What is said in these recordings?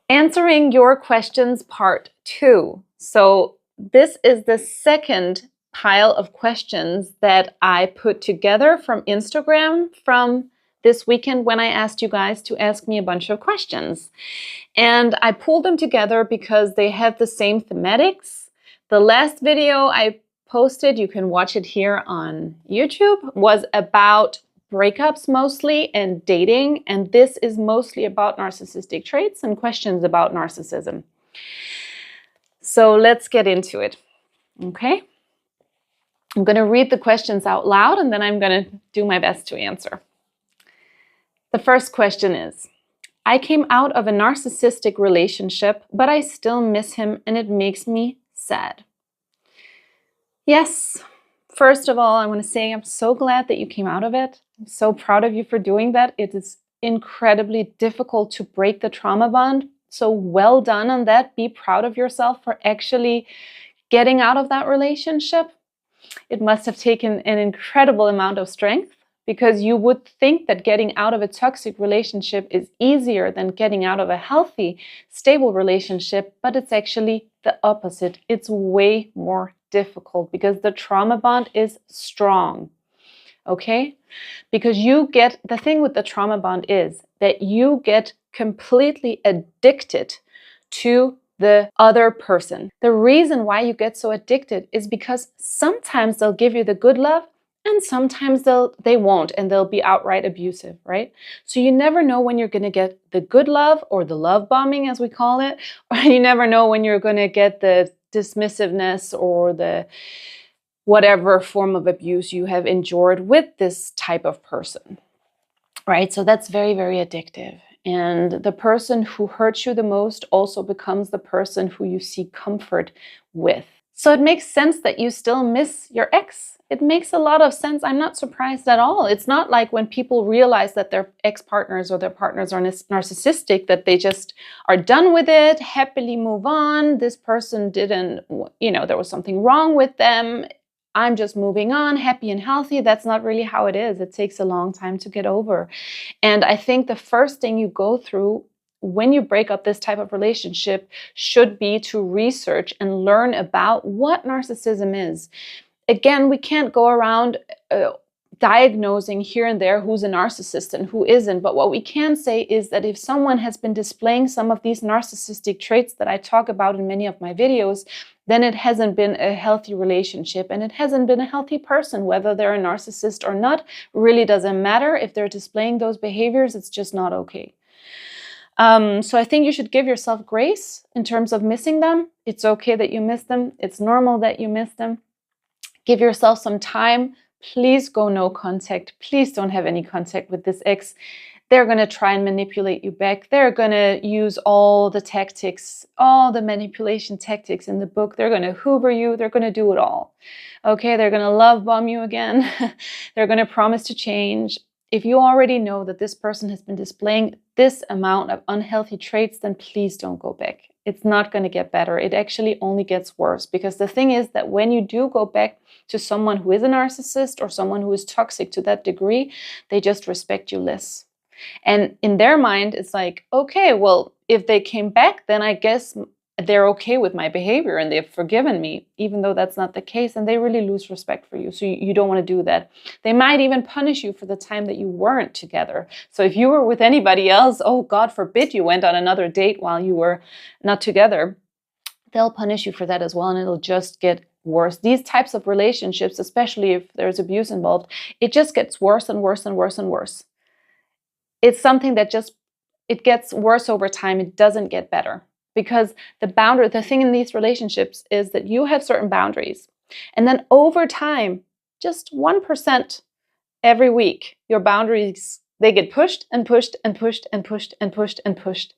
Answering your questions part 2. So this is the second pile of questions that I put together from Instagram from this weekend when I asked you guys to ask me a bunch of questions. And I pulled them together because they have the same thematics. The last video I posted, you can watch it here on YouTube, was about breakups mostly and dating, and this is mostly about narcissistic traits and questions about narcissism. So let's get into it, okay? I'm going to read the questions out loud and then I'm going to do my best to answer. The first question is, I came out of a narcissistic relationship, but I still miss him and it makes me sad. Yes. First of all, I want to say I'm so glad that you came out of it. I'm so proud of you for doing that. It is incredibly difficult to break the trauma bond. So well done on that. Be proud of yourself for actually getting out of that relationship. It must have taken an incredible amount of strength, because you would think that getting out of a toxic relationship is easier than getting out of a healthy, stable relationship, but it's actually the opposite. It's way more difficult because the trauma bond is strong, okay? Because the thing with the trauma bond is that you get completely addicted to the other person. The reason why you get so addicted is because sometimes they'll give you the good love and sometimes they won't, and they'll be outright abusive, right? So you never know when you're going to get the good love, or the love bombing as we call it, or you never know when you're going to get the dismissiveness or the whatever form of abuse you have endured with this type of person, right? So that's very, very addictive. And the person who hurts you the most also becomes the person who you seek comfort with. So it makes sense that you still miss your ex. It makes a lot of sense. I'm not surprised at all. It's not like when people realize that their ex-partners or their partners are narcissistic, that they just are done with it, happily move on. This person didn't, there was something wrong with them. I'm just moving on, happy and healthy. That's not really how it is. It takes a long time to get over. And I think the first thing you go through when you break up this type of relationship should be to research and learn about what narcissism is. Again, we can't go around diagnosing here and there who's a narcissist and who isn't. But what we can say is that if someone has been displaying some of these narcissistic traits that I talk about in many of my videos, then it hasn't been a healthy relationship and it hasn't been a healthy person. Whether they're a narcissist or not really doesn't matter. If they're displaying those behaviors, it's just not okay. So I think you should give yourself grace in terms of missing them. It's okay that you miss them. It's normal that you miss them. Give yourself some time. Please go no contact. Please don't have any contact with this ex. They're going to try and manipulate you back. They're going to use all the tactics, all the manipulation tactics in the book. They're going to hoover you. They're going to do it all. Okay, they're going to love bomb you again. They're going to promise to change. If you already know that this person has been displaying this amount of unhealthy traits, then please don't go back. It's not going to get better. It actually only gets worse, because the thing is that when you do go back to someone who is a narcissist or someone who is toxic to that degree, they just respect you less. And in their mind, it's like, okay, well, if they came back, then I guess they're okay with my behavior and they've forgiven me, even though that's not the case. And they really lose respect for you. So you don't want to do that. They might even punish you for the time that you weren't together. So if you were with anybody else, oh, God forbid you went on another date while you were not together, they'll punish you for that as well. And it'll just get worse. These types of relationships, especially if there's abuse involved, it just gets worse and worse and worse and worse. It's something that it gets worse over time. It doesn't get better. Because the thing in these relationships is that you have certain boundaries. And then over time, just 1% every week, your boundaries, they get pushed and pushed and pushed and pushed and pushed and pushed.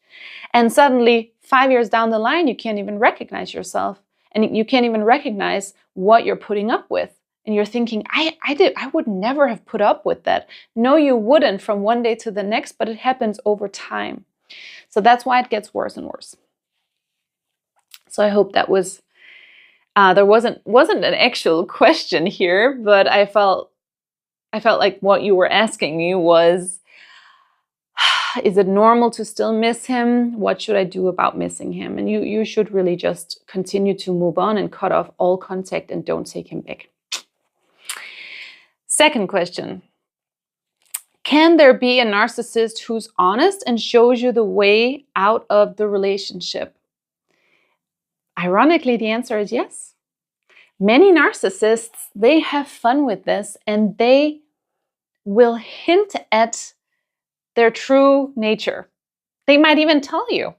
And suddenly, 5 years down the line, you can't even recognize yourself. And you can't even recognize what you're putting up with. And you're thinking, I would never have put up with that. No, you wouldn't from one day to the next, but it happens over time. So that's why it gets worse and worse. So I hope that was, there wasn't an actual question here, but I felt like what you were asking me was, Is it normal to still miss him? What should I do about missing him? And you should really just continue to move on and cut off all contact and don't take him back. Second question. Can there be a narcissist who's honest and shows you the way out of the relationship? Ironically, the answer is yes. Many narcissists, they have fun with this and they will hint at their true nature. They might even tell you.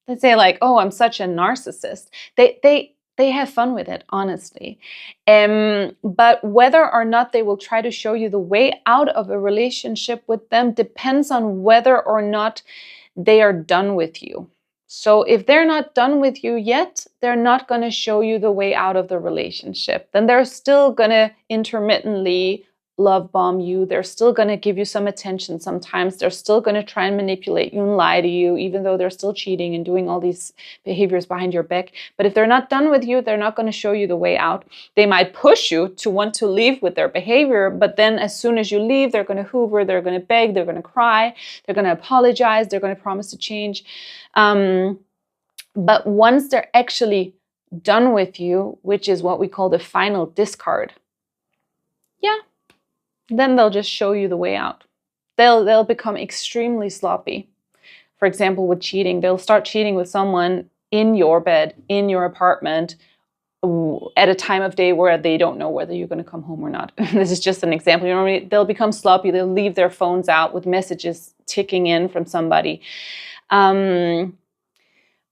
They say like, oh, I'm such a narcissist. They have fun with it, honestly. But whether or not they will try to show you the way out of a relationship with them depends on whether or not they are done with you. So if they're not done with you yet, they're not going to show you the way out of the relationship. Then they're still going to intermittently love bomb you. They're still going to give you some attention sometimes. They're still going to try and manipulate you and lie to you, even though they're still cheating and doing all these behaviors behind your back. But if they're not done with you, they're not going to show you the way out. They might push you to want to leave with their behavior, but then as soon as you leave, they're going to hoover, they're going to beg, they're going to cry, they're going to apologize, they're going to promise to change. But once they're actually done with you, which is what we call the final discard, then they'll just show you the way out. They'll become extremely sloppy. For example, with cheating, they'll start cheating with someone in your bed, in your apartment, at a time of day where they don't know whether you're going to come home or not. This is just an example. You know, they'll become sloppy. They'll leave their phones out with messages ticking in from somebody.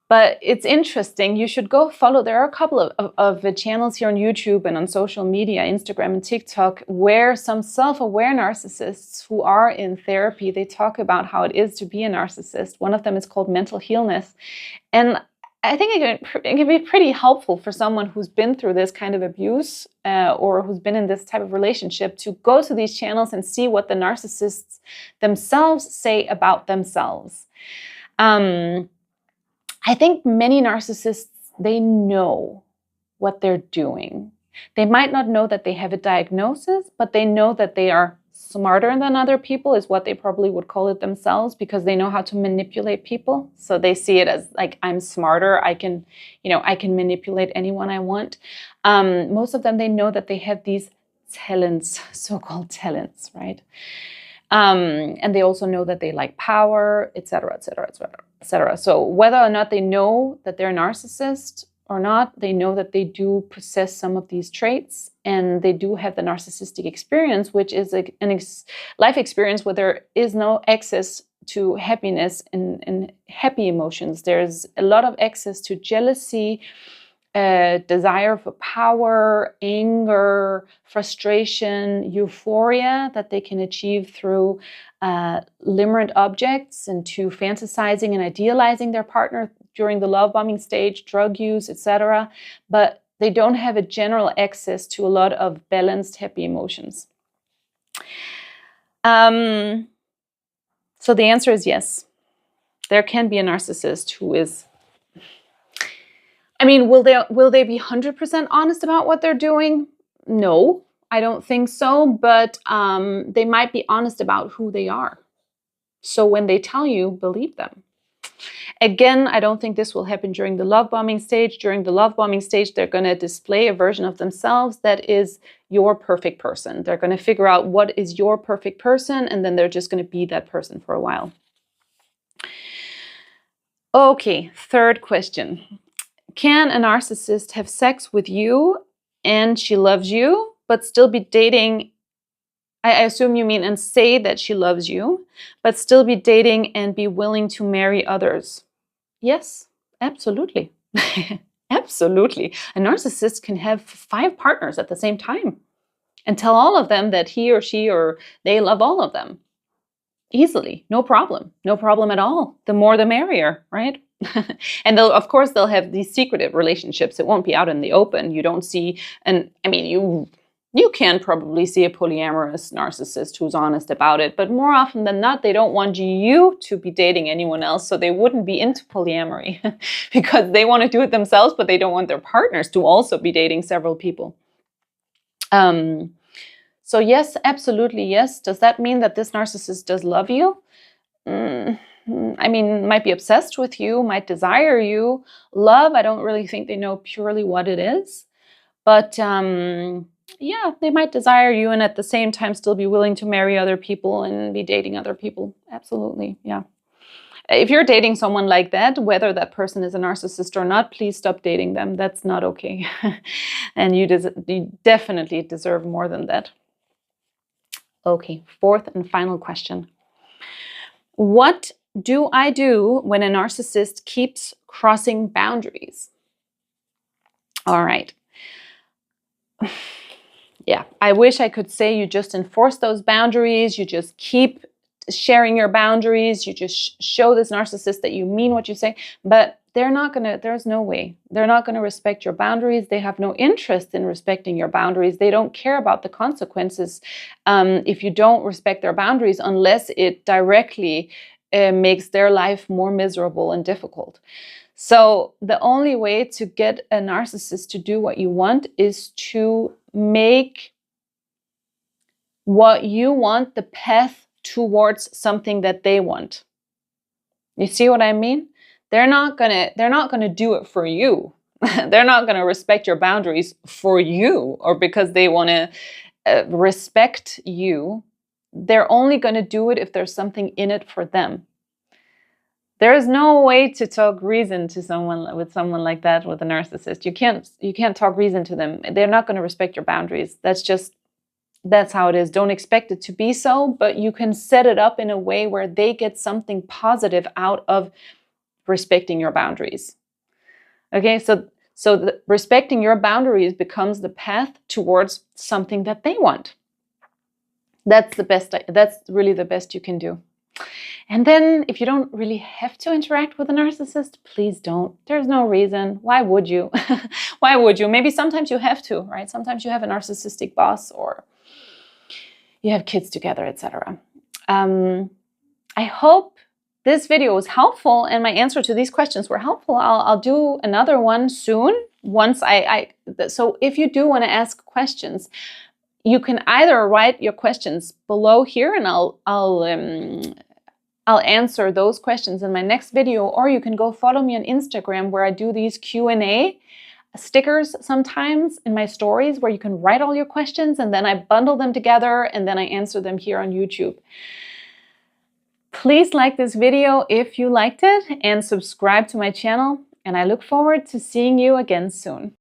But it's interesting. You should go follow. There are a couple of channels here on YouTube and on social media, Instagram and TikTok, where some self-aware narcissists who are in therapy, they talk about how it is to be a narcissist. One of them is called Mental Healness. And I think it can be pretty helpful for someone who's been through this kind of abuse or who's been in this type of relationship to go to these channels and see what the narcissists themselves say about themselves. I think many narcissists, they know what they're doing. They might not know that they have a diagnosis, but they know that they are smarter than other people, is what they probably would call it themselves, because they know how to manipulate people. So they see it as like, I'm smarter. I can manipulate anyone I want. Most of them, they know that they have these talents, so-called talents, right? And they also know that they like power, etc., etc., etc., etc. So whether or not they know that they're a narcissist or not, they know that they do possess some of these traits, and they do have the narcissistic experience, which is a life experience where there is no access to happiness and happy emotions. There's a lot of access to jealousy, desire for power, anger, frustration, euphoria that they can achieve through limerent objects, and to fantasizing and idealizing their partner during the love bombing stage, drug use, etc. But they don't have a general access to a lot of balanced, happy emotions. So the answer is yes. There can be a narcissist who is, I mean, will they be 100% honest about what they're doing? No, I don't think so. But they might be honest about who they are. So when they tell you, believe them. Again, I don't think this will happen during the love bombing stage. During the love bombing stage, they're going to display a version of themselves that is your perfect person. They're going to figure out what is your perfect person, and then they're just going to be that person for a while. Okay, third question. Can a narcissist have sex with you and she loves you, but still be dating? I assume you mean, and say that she loves you, but still be dating and be willing to marry others? Yes, absolutely. Absolutely. A narcissist can have 5 partners at the same time and tell all of them that he or she or they love all of them. Easily, no problem. No problem at all. The more the merrier, right? And of course they'll have these secretive relationships. It won't be out in the open. You don't see, and I mean, you can probably see a polyamorous narcissist who's honest about it, but more often than not, they don't want you to be dating anyone else, so they wouldn't be into polyamory because they want to do it themselves, but they don't want their partners to also be dating several people. So yes, absolutely yes. Does that mean that this narcissist does love you? I mean, might be obsessed with you, might desire you. Love, I don't really think they know purely what it is. But yeah, they might desire you and at the same time still be willing to marry other people and be dating other people. Absolutely, yeah. If you're dating someone like that, whether that person is a narcissist or not, please stop dating them. That's not okay. And you definitely deserve more than that. Okay, fourth and final question. What do I do when a narcissist keeps crossing boundaries? All right. Yeah, I wish I could say you just enforce those boundaries, you just keep sharing your boundaries, you just show this narcissist that you mean what you say, but they're not gonna, there's no way. They're not gonna respect your boundaries. They have no interest in respecting your boundaries. They don't care about the consequences if you don't respect their boundaries, unless it directly makes their life more miserable and difficult. So the only way to get a narcissist to do what you want is to make what you want the path towards something that they want. You see what I mean? They're not gonna do it for you. They're not gonna respect your boundaries for you or because they want to respect you. They're only gonna do it if there's something in it for them. There is no way to talk reason to someone like that, with a narcissist. You can't talk reason to them. They're not going to respect your boundaries. That's how it is. Don't expect it to be so, but you can set it up in a way where they get something positive out of respecting your boundaries. Okay, so respecting your boundaries becomes the path towards something that they want. That's really the best you can do. And then if you don't really have to interact with a narcissist, please don't. There's no reason. Why would you? Why would you? Maybe sometimes you have to, right? Sometimes you have a narcissistic boss or you have kids together, etc. I hope this video was helpful and my answer to these questions were helpful. I'll do another one soon. So if you do want to ask questions, you can either write your questions below here and I'll answer those questions in my next video, or you can go follow me on Instagram where I do these Q&A stickers sometimes in my stories where you can write all your questions and then I bundle them together and then I answer them here on YouTube. Please like this video if you liked it and subscribe to my channel, and I look forward to seeing you again soon.